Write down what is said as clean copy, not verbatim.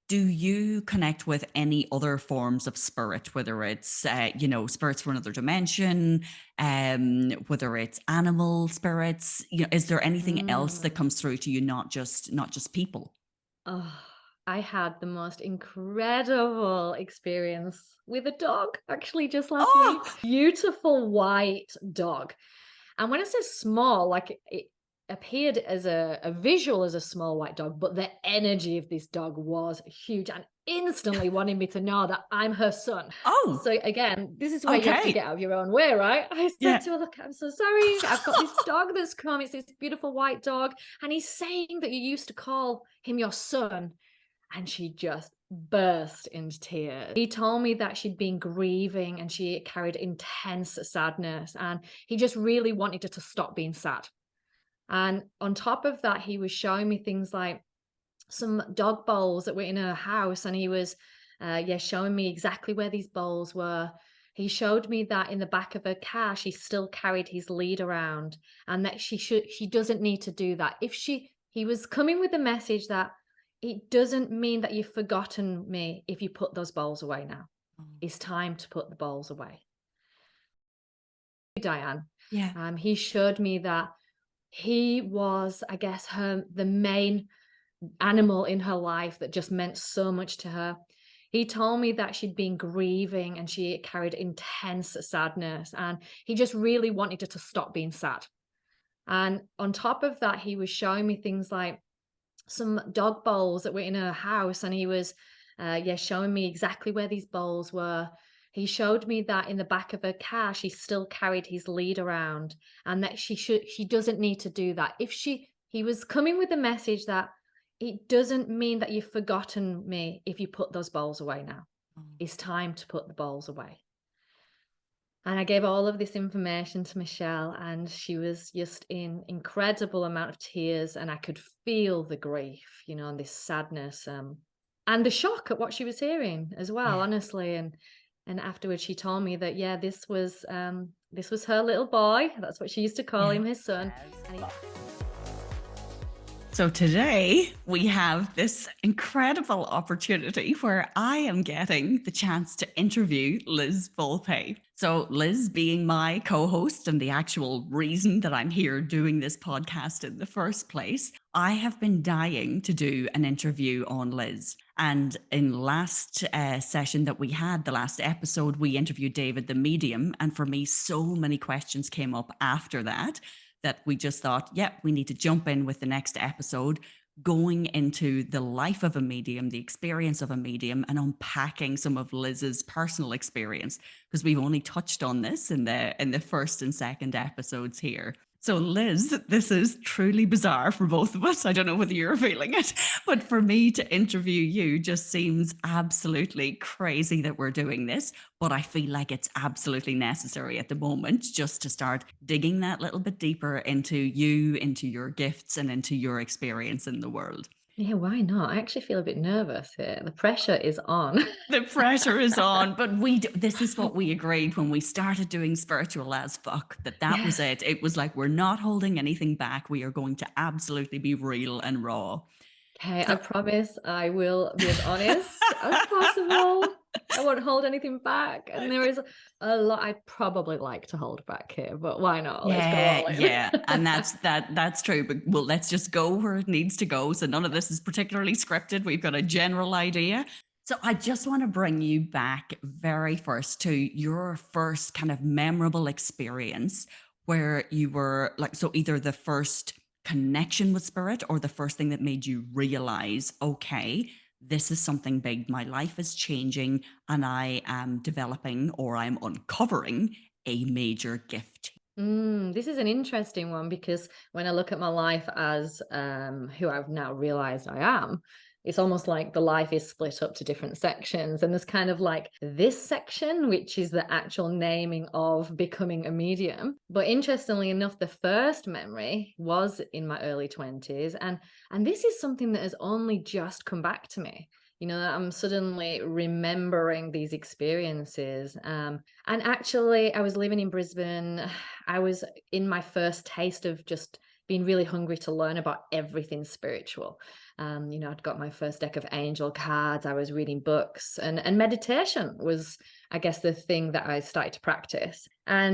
Do you connect with any other forms of spirit, whether it's, spirits from another dimension, whether it's animal spirits? Is there anything else that Mm. comes through to you, not just people? Oh, I had the most incredible experience with a dog actually just last week. Oh, Beautiful white dog. And when I say small, like it appeared as a visual as a small white dog, but the energy of this dog was huge and instantly wanting me to know that I'm her son. oh, So again, this is where you have to okay. get out of your own way, right? I said Yeah. to her, look, I'm so sorry. I've got this dog that's come. It's this beautiful white dog. And he's saying that you used to call him your son. And she just burst into tears. He told me that she'd been grieving and she carried intense sadness, and he just really wanted her to stop being sad. And on top of that, he was showing me things like some dog bowls that were in her house, and he was, showing me exactly where these bowls were. He showed me that in the back of her car, she still carried his lead around, and that she doesn't need to do that. He was coming with the message that it doesn't mean that you've forgotten me if you put those bowls away now. Oh, It's time to put the bowls away. Diane, yeah. he showed me that he was, I guess, the main animal in her life that just meant so much to her. He told me that she'd been grieving and she carried intense sadness, and he just really wanted her to stop being sad. And on top of that, he was showing me things like some dog bowls that were in her house, and he was, showing me exactly where these bowls were. He showed me that in the back of her car, she still carried his lead around, and that she doesn't need to do that. He was coming with the message that it doesn't mean that you've forgotten me if you put those bowls away now. Oh, It's time to put the bowls away. And I gave all of this information to Michelle, and she was just in incredible amount of tears, and I could feel the grief, and this sadness, and the shock at what she was hearing as well, yeah. honestly. And afterwards, she told me that this was her little boy. That's what she used to call Yeah. him, his son. And he So today we have this incredible opportunity where I am getting the chance to interview Liz Volpe. So Liz being my co-host and the actual reason that I'm here doing this podcast in the first place, I have been dying to do an interview on Liz. And in last session that we had, the last episode, we interviewed David the medium. And for me, so many questions came up after that we just thought, yeah, we need to jump in with the next episode, going into the life of a medium, the experience of a medium, and unpacking some of Liz's personal experience, because we've only touched on this in the first and second episodes here. So, Liz, this is truly bizarre for both of us. I don't know whether you're feeling it, but for me to interview you just seems absolutely crazy that we're doing this. But I feel like it's absolutely necessary at the moment just to start digging that little bit deeper into you, into your gifts, and into your experience in the world. Yeah, why not? I actually feel a bit nervous here. The pressure is on. The pressure is on, but this is what we agreed when we started doing spiritual as fuck, that was Yes. it. It was like, we're not holding anything back. We are going to absolutely be real and raw. Okay, I So promise I will be as honest as possible. I won't hold anything back. And there is a lot I'd probably like to hold back here, but why not? Let's go yeah, all in. yeah. And that's true. But well, let's just go where it needs to go. So none of this is particularly scripted. We've got a general idea. So I just want to bring you back very first to your first kind of memorable experience where you were like, so either the first connection with spirit or the first thing that made you realize, okay, this is something big. My life is changing and I am developing or I'm uncovering a major gift. This is an interesting one because when I look at my life as who I've now realized I am, it's almost like the life is split up to different sections. And there's kind of like this section, which is the actual naming of becoming a medium. But interestingly enough, the first memory was in my early 20s. And this is something that has only just come back to me. I'm suddenly remembering these experiences. And actually, I was living in Brisbane. I was in my first taste of just being really hungry to learn about everything spiritual. I'd got my first deck of angel cards. I was reading books, and meditation was, I guess, the thing that I started to practice. And